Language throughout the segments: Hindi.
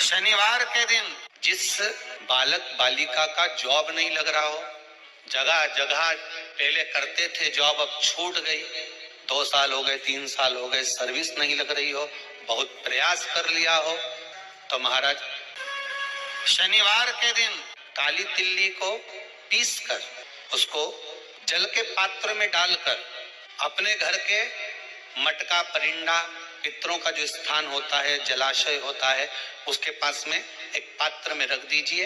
शनिवार के दिन जिस बालक बालिका का जॉब नहीं लग रहा हो, जगह जगह पहले करते थे जॉब, अब छूट गई, 2 साल हो गए, 3 साल हो गए, सर्विस नहीं लग रही हो, बहुत प्रयास कर लिया हो, तो महाराज शनिवार के दिन काली तिल्ली को पीसकर उसको जल के पात्र में डालकर अपने घर के मटका परिंडा पितरों का जो स्थान होता है, जलाशय होता है, उसके पास में एक पात्र में रख दीजिए।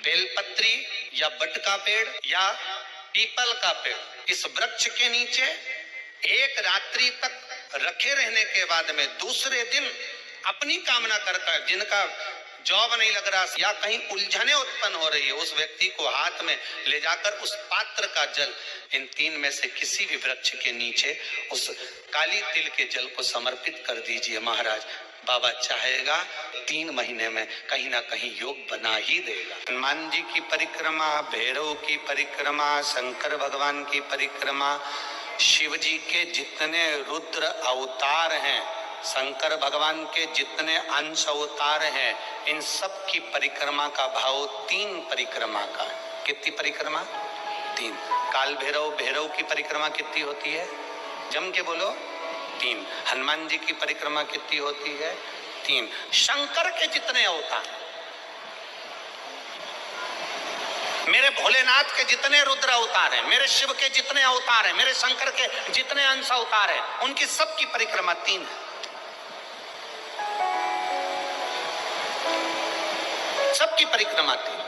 बेलपत्री या बट का पेड़ या पीपल का पेड़, इस वृक्ष के नीचे एक रात्रि तक रखे रहने के बाद में दूसरे दिन अपनी कामना करकर, जिनका जॉब नहीं लग रहा या कहीं उलझने उत्पन्न हो रही है, उस व्यक्ति को हाथ में ले जाकर उस पात्र का जल इन 3 में से किसी भी वृक्ष के नीचे उस काली तिल के जल को समर्पित कर दीजिए। महाराज बाबा चाहेगा 3 महीने में कहीं ना कहीं योग बना ही देगा। हनुमान जी की परिक्रमा, भैरव की परिक्रमा, शंकर भगवान की परिक्रमा, शिव जी के जितने रुद्र अवतार हैं, शंकर भगवान के जितने अंश अवतार हैं, इन सब की परिक्रमा का भाव 3 परिक्रमा का है। कितनी परिक्रमा? 3। काल भैरव, भैरव की परिक्रमा कितनी होती है? जम के बोलो, 3। हनुमान जी की परिक्रमा कितनी होती है? 3। शंकर के जितने अवतार, मेरे भोलेनाथ के जितने रुद्र अवतार हैं, मेरे शिव के जितने अवतार हैं, मेरे शंकर के जितने अंश अवतार हैं, उनकी सबकी परिक्रमा 3 है। सबकी परिक्रमा 3।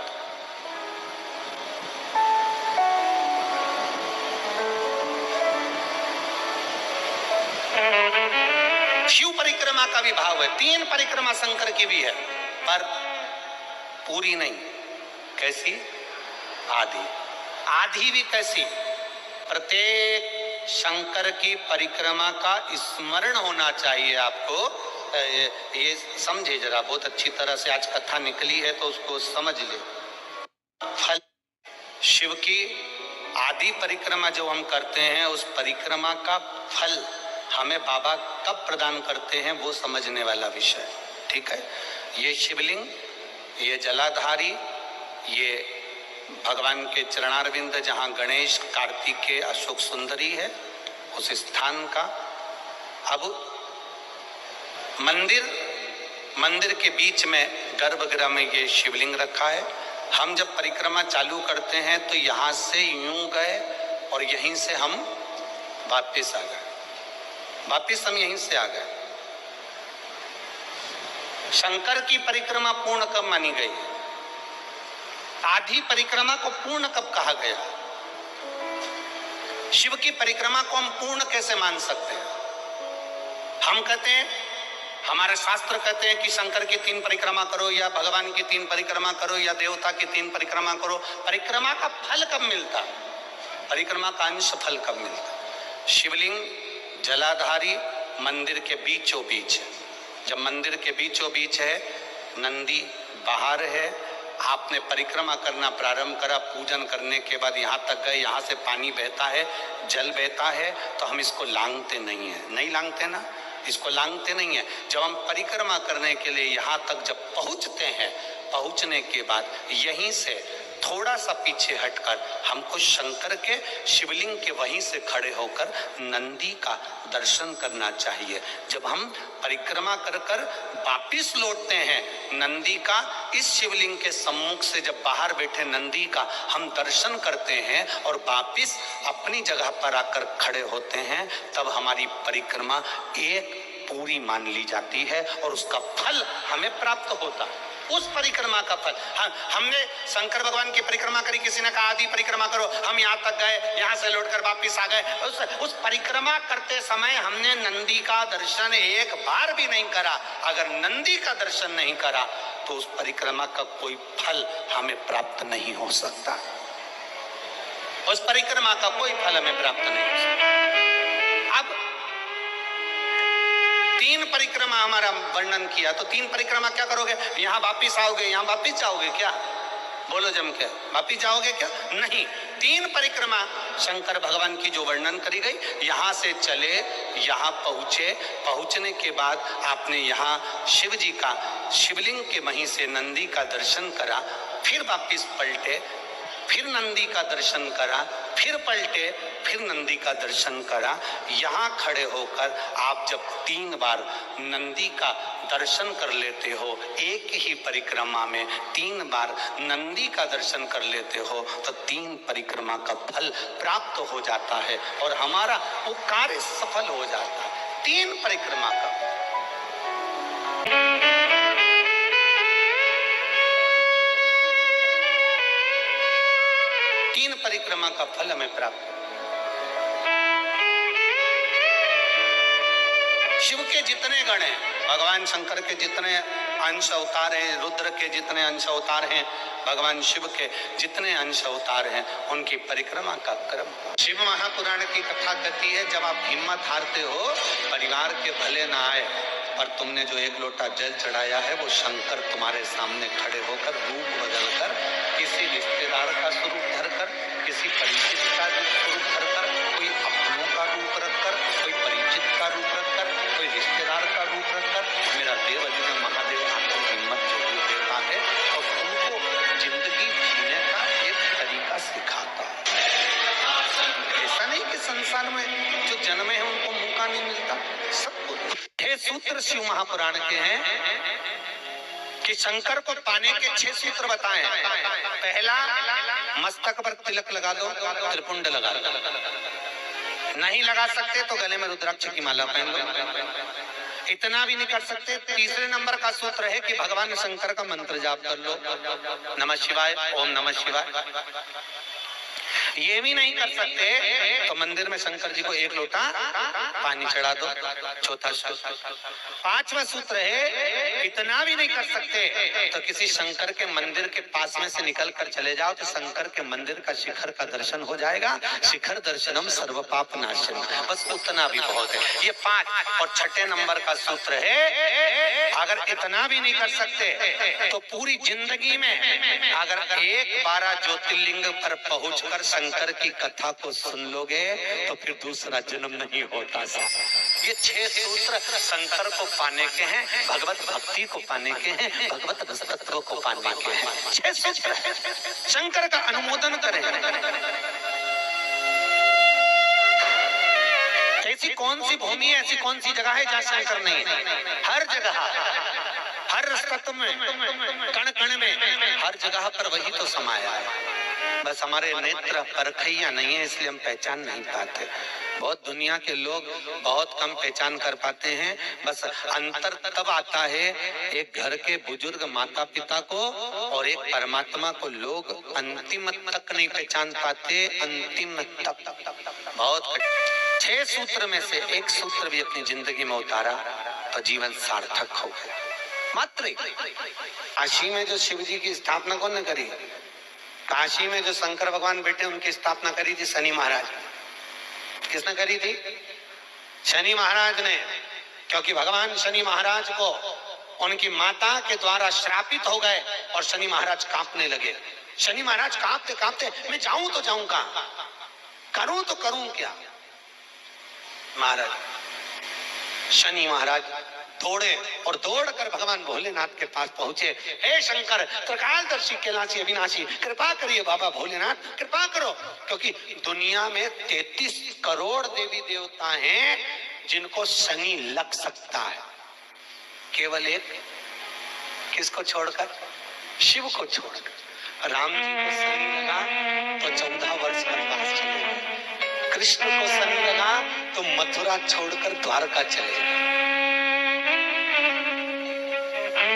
शिव परिक्रमा का भी भाव है, 3 परिक्रमा शंकर की भी है, पर पूरी नहीं। कैसी? आधी। आधी भी कैसी? प्रत्येक शंकर की परिक्रमा का स्मरण होना चाहिए आपको। ये समझे जरा, बहुत अच्छी तरह से आज कथा निकली है तो उसको समझ ले। फल शिव की आदि परिक्रमा जो हम करते हैं, उस परिक्रमा का फल हमें बाबा कब प्रदान करते हैं, वो समझने वाला विषय। ठीक है, ये शिवलिंग, ये जलाधारी, ये भगवान के चरणारविंद जहां गणेश, कार्तिकेय, अशोक सुंदरी है, उस स्थान का। अब मंदिर के बीच में गर्भगृह में ये शिवलिंग रखा है। हम जब परिक्रमा चालू करते हैं तो यहां से यूं गए और यहीं से हम वापस आ गए, वापस हम यहीं से आ गए। शंकर की परिक्रमा पूर्ण कब मानी गई? आधी परिक्रमा को पूर्ण कब कहा गया? शिव की परिक्रमा को हम पूर्ण कैसे मान सकते हैं? हम कहते हैं, हमारे शास्त्र कहते हैं कि शंकर की 3 परिक्रमा करो, या भगवान की 3 परिक्रमा करो, या देवता की 3 परिक्रमा करो। परिक्रमा का फल कब मिलता? परिक्रमा का अंश फल कब मिलता? शिवलिंग जलाधारी मंदिर के बीचों बीच है। जब मंदिर के बीचों बीच है, नंदी बाहर है, आपने परिक्रमा करना प्रारंभ करा, पूजन करने के बाद यहाँ तक गए, यहाँ से पानी बहता है, जल बहता है, तो हम इसको लांघते नहीं है। नहीं लांघते ना, इसको लांघते नहीं है। जब हम परिक्रमा करने के लिए यहाँ तक जब पहुँचते हैं, पहुँचने के बाद यहीं से थोड़ा सा पीछे हटकर हमको शंकर के शिवलिंग के वहीं से खड़े होकर नंदी का दर्शन करना चाहिए। जब हम परिक्रमा कर कर वापिस लौटते हैं, नंदी का इस शिवलिंग के सम्मुख से जब बाहर बैठे नंदी का हम दर्शन करते हैं और वापिस अपनी जगह पर आकर खड़े होते हैं, तब हमारी परिक्रमा एक पूरी मान ली जाती है और उसका फल हमें प्राप्त होता है। उस परिक्रमा का फल, हमने शंकर भगवान की परिक्रमा करी, किसी ने कहा आदि परिक्रमा करो, हम यहाँ तक गए, यहाँ से लौटकर वापिस आ गए। उस परिक्रमा करते समय हमने नंदी का दर्शन एक बार भी नहीं करा। अगर नंदी का दर्शन नहीं करा तो उस परिक्रमा का कोई फल हमें प्राप्त नहीं हो सकता। उस परिक्रमा का कोई फल हमें प्राप्त नहीं हो सकता। अब 3 परिक्रमा हमारा वर्णन किया, तो 3 परिक्रमा क्या करोगे? यहाँ वापिस आओगे, यहाँ वापिस जाओगे क्या? बोलो जम के, वापिस जाओगे क्या? नहीं। 3 परिक्रमा शंकर भगवान की जो वर्णन करी गई, यहां से चले, यहां पहुंचे, पहुंचने के बाद आपने यहाँ शिव जी का, शिवलिंग के वहीं से नंदी का दर्शन करा, फिर वापिस पलटे, फिर नंदी का दर्शन करा, फिर पलटे, फिर नंदी का दर्शन करा। यहाँ खड़े होकर आप जब 3 बार नंदी का दर्शन कर लेते हो, एक ही परिक्रमा में 3 बार नंदी का दर्शन कर लेते हो, तो 3 परिक्रमा का फल प्राप्त हो जाता है और हमारा वो कार्य सफल हो जाता है। 3 परिक्रमा का। परिक्रमा का फल हमें प्राप्त। शिव के जितने गण हैं, भगवान शंकर के जितने अंश अवतार हैं, रुद्र के जितने अंश अवतार हैं, भगवान शिव के जितने अंश अवतार हैं, उनकी परिक्रमा का क्रम। शिव महापुराण की कथा कहती है, जब आप हिम्मत हारते हो, परिवार के भले ना आए, पर तुमने जो 1 लोटा जल चढ़ाया है, वो शंकर तुम्हारे सामने खड़े होकर रूप बदलकर, किसी रिश्तेदार का स्वरूप धरकर, किसी परिचित का स्वरूप धरकर, कोई अपनों का रूप रखकर, कोई परिचित का रूप रखकर, कोई रिश्तेदार का रूप रखकर, मेरा देव अधिदेव महादेव आपको हिम्मत जरूर देता है और तुमको जिंदगी जीने का एक तरीका सिखाता है। ऐसा नहीं कि संसार में जो जन्मे हैं उनको मौका नहीं मिलता, सबको। ये सूत्र शिव महापुराण के हैं कि शंकर को पाने के 6 सूत्र बताए। पहला, मस्तक पर तिलक लगा दो, त्रिपुंड लगा दो। नहीं लगा सकते तो गले में रुद्राक्ष की माला पहन लो। इतना भी नहीं कर सकते, तीसरे नंबर का सूत्र है कि भगवान शंकर का मंत्र जाप कर लो, नमः शिवाय, ओम नमः शिवाय। ये भी नहीं कर सकते तो मंदिर में शंकर जी को 1 लोटा पानी चढ़ा दो, चौथा सूत्र। 5वां सूत्र है, इतना भी नहीं कर सकते तो किसी शंकर के मंदिर के पास में से निकल कर चले जाओ, तो शंकर के मंदिर का शिखर का दर्शन हो जाएगा। शिखर दर्शनम सर्व पाप नाशनम, बस उतना भी बहुत है। ये 5। और 6ठे नंबर का सूत्र है, अगर इतना भी नहीं कर सकते तो पूरी जिंदगी में अगर 12 ज्योतिर्लिंग पर पहुंचकर शंकर की कथा को सुन लोगे तो फिर दूसरा जन्म नहीं होता। ये 6 सूत्र शंकर को पाने के हैं, भगवत भक्ति को पाने के हैं, भगवत तत्व को पाने के हैं। 6 सूत्र शंकर का अनुमोदन करें। ऐसी कौन सी भूमि है, ऐसी कौन सी जगह है जहाँ शंकर नहीं है? हर जगह, हर तत्व में, कण कण में, हर जगह पर वही तो समाया है। बस हमारे नेत्र परखैया नहीं है, इसलिए हम पहचान नहीं पाते। बहुत दुनिया के लोग बहुत कम पहचान कर पाते हैं। बस अंतर तब आता है, एक घर के बुजुर्ग माता पिता को और एक परमात्मा को लोग अंतिम तक नहीं पहचान पाते। अंतिम तक बहुत। 6 सूत्र में से 1 सूत्र भी अपनी जिंदगी में उतारा तो जीवन सार्थक हो गया। मात्र काशी में जो शिव जी की स्थापना कौन ने करी? काशी में जो शंकर भगवान बेटे उनकी स्थापना करी थी शनि महाराज। किसने करी थी? शनि महाराज ने। क्योंकि भगवान शनि महाराज को उनकी माता के द्वारा श्रापित हो गए और शनि महाराज कांपने लगे। शनि महाराज कांपते कांपते, मैं जाऊं तो जाऊं कहां, करूं तो करूं क्या? महाराज शनि महाराज दौड़े और दौड़कर भगवान भोलेनाथ के पास पहुंचे। हे शंकर, त्रिकालदर्शी, कैलाशी, अविनाशी, कृपा करिए बाबा भोलेनाथ, कृपा करो। क्योंकि दुनिया में 33 करोड़ देवी देवता हैं जिनको शनि लग सकता है, केवल एक, किसको छोड़कर? शिव को छोड़कर। राम जी को शनि लगा तो 14 वर्ष वनवास चले गए। कृष्ण को शनि लगा तो मथुरा छोड़कर द्वारका चले गए।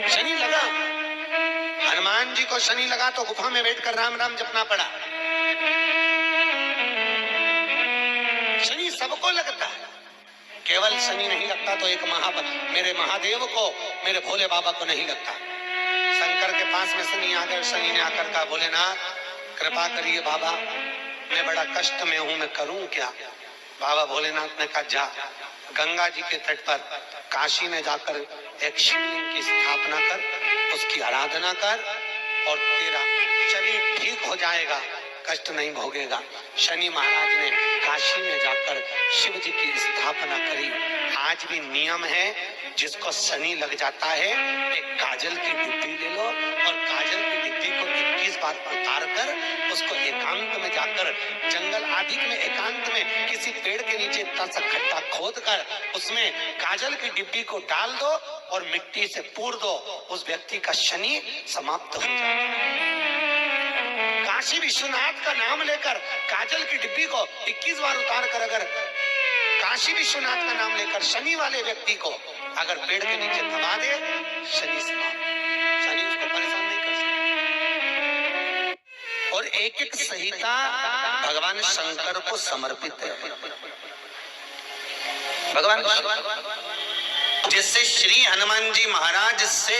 शनि लगा, हनुमान जी को शनि लगा तो गुफा में बैठकर राम राम जपना पड़ा। शनि सबको लगता है, केवल शनि नहीं लगता तो एक मेरे महादेव को, मेरे भोले बाबा को नहीं लगता। शंकर के पास में शनि आकर, शनि ने आकर कहा, भोलेनाथ कृपा करिए बाबा, मैं बड़ा कष्ट में हूं, मैं करूं क्या? बाबा भोलेनाथ ने कहा, जा गंगा जी के तट पर काशी में जाकर एक शिवलिंग की स्थापना कर, उसकी आराधना कर और तेरा शरीर ठीक हो जाएगा, कष्ट नहीं भोगेगा। शनि महाराज ने काशी में जाकर शिव जी की स्थापना करी। आज भी नियम है, जिसको शनि लग जाता है एक काजल की डिब्बी ले लो और काजल की डिब्बी को 21 बार उतार कर उसको एकांत में जाकर, जंगल आदि में एकांत में किसी पेड़ के नीचे इतना सा खड्डा खोद कर उसमें काजल की डिब्बी को डाल दो और मिट्टी से पूर दो, उस व्यक्ति का शनि समाप्त हो जाएगा। काशी विश्वनाथ का नाम लेकर काजल की डिब्बी को 21 बार उतार कर अगर काशी विश्वनाथ का नाम लेकर शनि वाले व्यक्ति को अगर पेड़ के नीचे दबा दे, शनि समाप्त, शनि उसको परेशान नहीं कर सकता। और एक एक संहिता भगवान शंकर को समर्पित है। भगवान जैसे श्री हनुमान जी महाराज से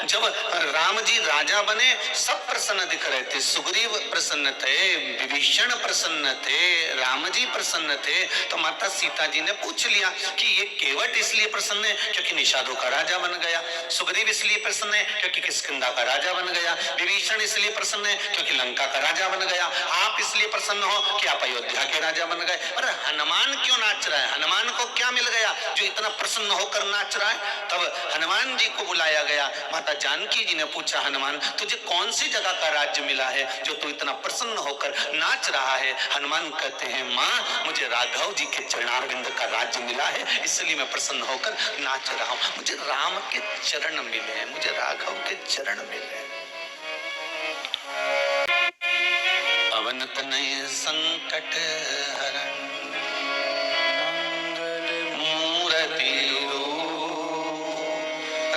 जब राम जी राजा बने सब प्रसन्न दिख रहे थे। सुग्रीव प्रसन्न थे, विभीषण प्रसन्न थे, राम जी प्रसन्न थे। तो माता सीता जी ने पूछ लिया कि ये केवट इसलिए प्रसन्न है क्योंकि निषादों का राजा बन गया, सुग्रीव इसलिए प्रसन्न है क्योंकि किष्किंधा का राजा बन गया, विभीषण इसलिए प्रसन्न है क्योंकि लंका का राजा बन गया, आप इसलिए प्रसन्न हो कि आप अयोध्या के राजा बन गए। पर हनुमान क्यों नाच रहा है? हनुमान को क्या मिल गया जो इतना प्रसन्न होकर नाच रहा है? तब हनुमान जी को बुलाया गया। माता जानकी जी ने पूछा, हनुमान तुझे कौन सी जगह का राज्य मिला है जो तू इतना प्रसन्न होकर नाच रहा है? हनुमान कहते हैं, माँ मुझे राघव जी के चरणारविंद का राज्य मिला है, इसलिए मैं प्रसन्न होकर नाच रहा हूँ। मुझे राम के चरण मिले, मुझे राघव के चरण मिले। पवन तनय संकट हरण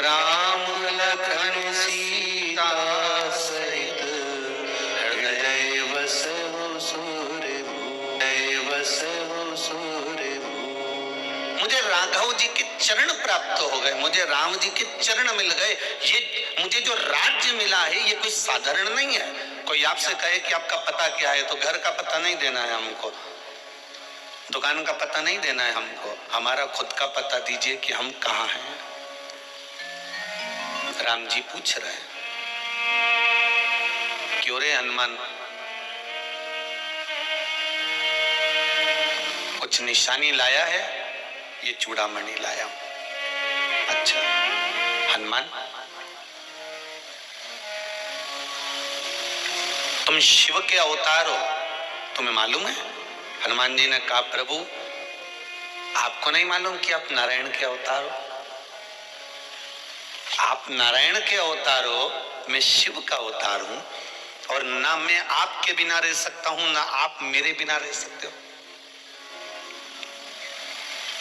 राम लखन सीता सहित हृदय बसहु सूरभूमि। मुझे राघव जी के चरण प्राप्त हो गए, मुझे राम जी के चरण मिल गए। ये मुझे जो राज्य मिला है ये कोई साधारण नहीं है। कोई आपसे कहे कि आपका पता क्या है, तो घर का पता नहीं देना है हमको, दुकान का पता नहीं देना है हमको, हमारा खुद का पता दीजिए कि हम कहाँ हैं। राम जी पूछ रहे हैं, क्यों रे हनुमान, कुछ निशानी लाया है? ये चूड़ामणि लाया हूं। अच्छा हनुमान, तुम शिव के अवतार हो, तुम्हें मालूम है? हनुमान जी ने कहा, प्रभु आपको नहीं मालूम कि आप नारायण के अवतार हो? आप नारायण के अवतार हो, मैं शिव का अवतार हूं, और ना मैं आपके बिना रह सकता हूं ना आप मेरे बिना रह सकते हो,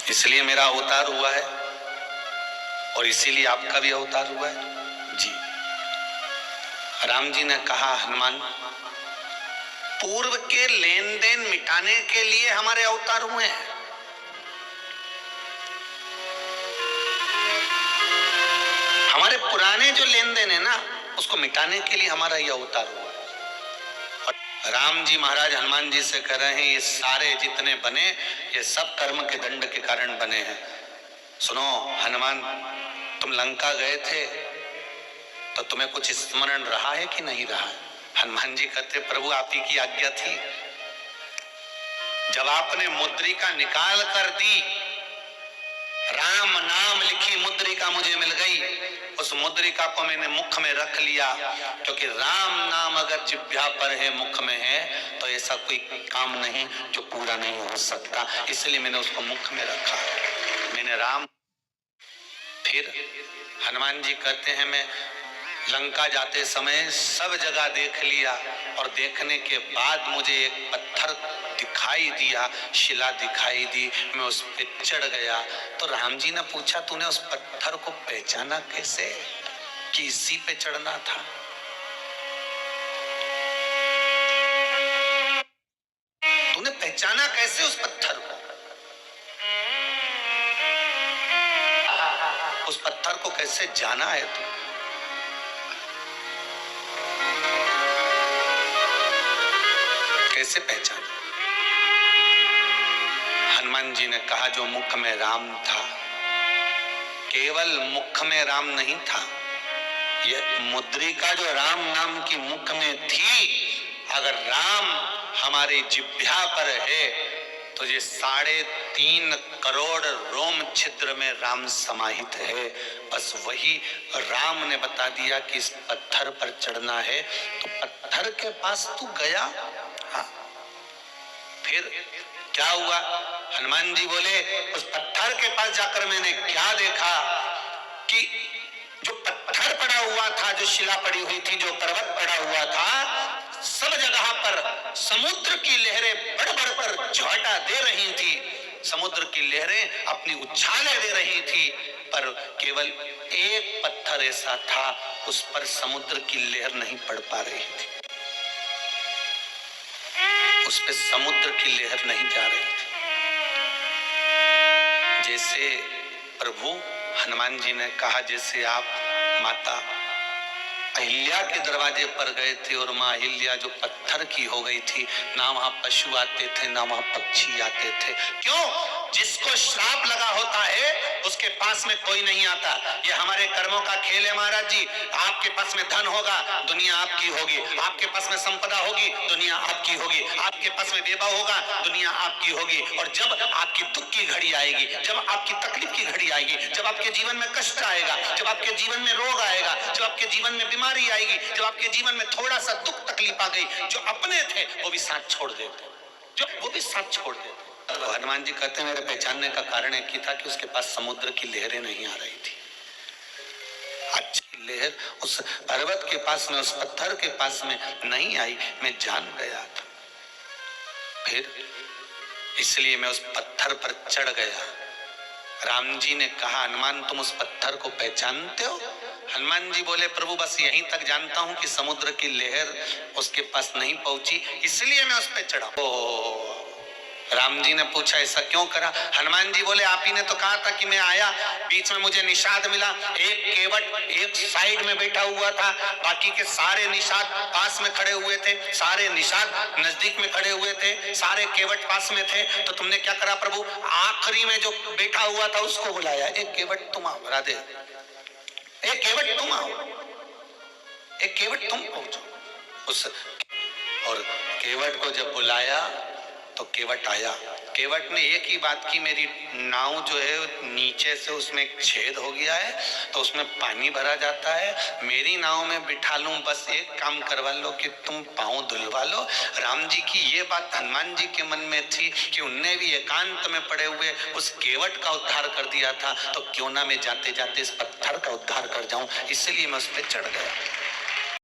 इसलिए मेरा अवतार हुआ है और इसीलिए आपका भी अवतार हुआ है। जी। राम जी ने कहा, हनुमान पूर्व के लेन देन मिटाने के लिए हमारे अवतार हुए हैं। हमारे पुराने जो लेन देन है ना, उसको मिटाने के लिए हमारा यह अवतार हुआ है। और राम जी महाराज हनुमान जी से कह रहे हैं, ये सारे जितने बने ये सब कर्म के दंड के कारण बने हैं। सुनो हनुमान, तुम लंका गए थे तो तुम्हें कुछ स्मरण रहा है कि नहीं रहा? हनुमान जी कहते, प्रभु आप ही की आज्ञा थी। जब आपने मुद्रिका निकाल कर दी, राम नाम लिखी मुद्रिका मुझे मिल गई, उस मुद्रिका को मैंने मुख में रख लिया, क्योंकि राम नाम अगर जिह्वा पर है, मुख में है, तो ऐसा कोई काम नहीं जो पूरा नहीं हो सकता, इसलिए मैंने उसको मुख में रखा, मैंने राम। फिर हनुमान जी कहते हैं, मैं लंका जाते समय सब जगह देख लिया और देखने के बाद मुझे एक पत्थर दिखाई दिया, शिला दिखाई दी, मैं उस पे चढ़ गया। तो राम जी ने पूछा, तूने उस पत्थर को पहचाना कैसे कि इसी पे चढ़ना था? तूने पहचाना कैसे उस पत्थर को? उस पत्थर को कैसे जाना है तू? कैसे पहचाना? हनुमान जी ने कहा, जो मुख में राम था, केवल मुख में राम नहीं था, ये मुद्रिका जो राम नाम की मुख में थी, अगर राम हमारे जिह्वा पर है तो ये 3.5 करोड़ रोम छिद्र में राम समाहित है। बस वही राम ने बता दिया कि इस पत्थर पर चढ़ना है, तो पत्थर के पास तू गया। हाँ, फिर क्या हुआ? हनुमान जी बोले उस पत्थर के पास जाकर मैंने क्या देखा कि जो पत्थर पड़ा हुआ था, जो शिला पड़ी हुई थी, जो पर्वत पड़ा हुआ था, सब जगह पर समुद्र की लहरें बढ़-बढ़ कर झोंटा दे रही थी। समुद्र की लहरें अपनी उछालें दे रही थी, पर केवल एक पत्थर ऐसा था उस पर समुद्र की लहर नहीं पड़ पा रही थी, उस पे समुद्र की लहर नहीं जा रही थी। जैसे प्रभु हनुमान जी ने कहा, जैसे आप माता अहिल्या के दरवाजे पर गए थे और माँ अहिल्या जो पत्थर की हो गई थी, ना वहां पशु आते थे ना वहां पक्षी आते थे। क्यों? जिसको श्राप लगा होता है उसके पास में कोई नहीं आता। ये हमारे कर्मों का खेल है महाराज जी। आपके पास में धन होगा, दुनिया आपकी होगी। आपके पास में संपदा होगी, दुनिया आपकी होगी। आपके पास में वैभव होगा, दुनिया आपकी होगी। और जब आपकी दुख की घड़ी आएगी, जब आपकी तकलीफ की घड़ी आएगी, जब आपके जीवन में कष्ट आएगा, जब आपके जीवन में रोग आएगा, जब आपके जीवन में बीमारी आएगी, जब आपके जीवन में थोड़ा सा दुख तकलीफ आ गई, जो अपने थे वो भी साथ छोड़ देते, वो भी साथ छोड़ देते। तो हनुमान जी कहते हैं मेरे पहचानने का कारण एक ही था कि उसके पास समुद्र की लहरें नहीं आ रही थी। अच्छी लहर उस पर्वत के पास में, उस पत्थर के पास में नहीं आई, मैं जान गया था। फिर इसलिए मैं उस पत्थर पर चढ़ गया। राम जी ने कहा हनुमान तुम उस पत्थर को पहचानते हो? हनुमान जी बोले प्रभु बस यहीं तक जानता हूं कि समुद्र की लहर उसके पास नहीं पहुंची, इसलिए मैं उस पर चढ़ा। राम जी ने पूछा ऐसा क्यों करा? हनुमान जी बोले आप ही ने तो कहा था कि मैं आया, बीच में मुझे निषाद मिला, एक केवट एक साइड में बैठा हुआ था, बाकी के सारे निषाद पास में खड़े हुए थे, सारे निषाद नजदीक में खड़े हुए थे, सारे केवट पास में थे। तो तुमने क्या करा प्रभु? आखिरी में जो बैठा हुआ था उसको बुलाया, एक केवट तुम आओ, राधे, एक केवट तुम आओ, एक केवट तुम पहुंचो उस। और केवट को जब बुलाया तो केवट आया। केवट ने एक ही बात की, मेरी नाव जो है नीचे से उसमें एक छेद हो गया है तो उसमें पानी भरा जाता है, मेरी नाव में बिठा लूं, बस एक काम करवा लो कि तुम पांव धुलवा लो। राम जी की ये बात हनुमान जी के मन में थी कि उनने भी एकांत में पड़े हुए उस केवट का उद्धार कर दिया था, तो क्यों ना मैं जाते जाते इस पत्थर का उद्धार कर जाऊं, इसलिए मैं उस पर चढ़ गया।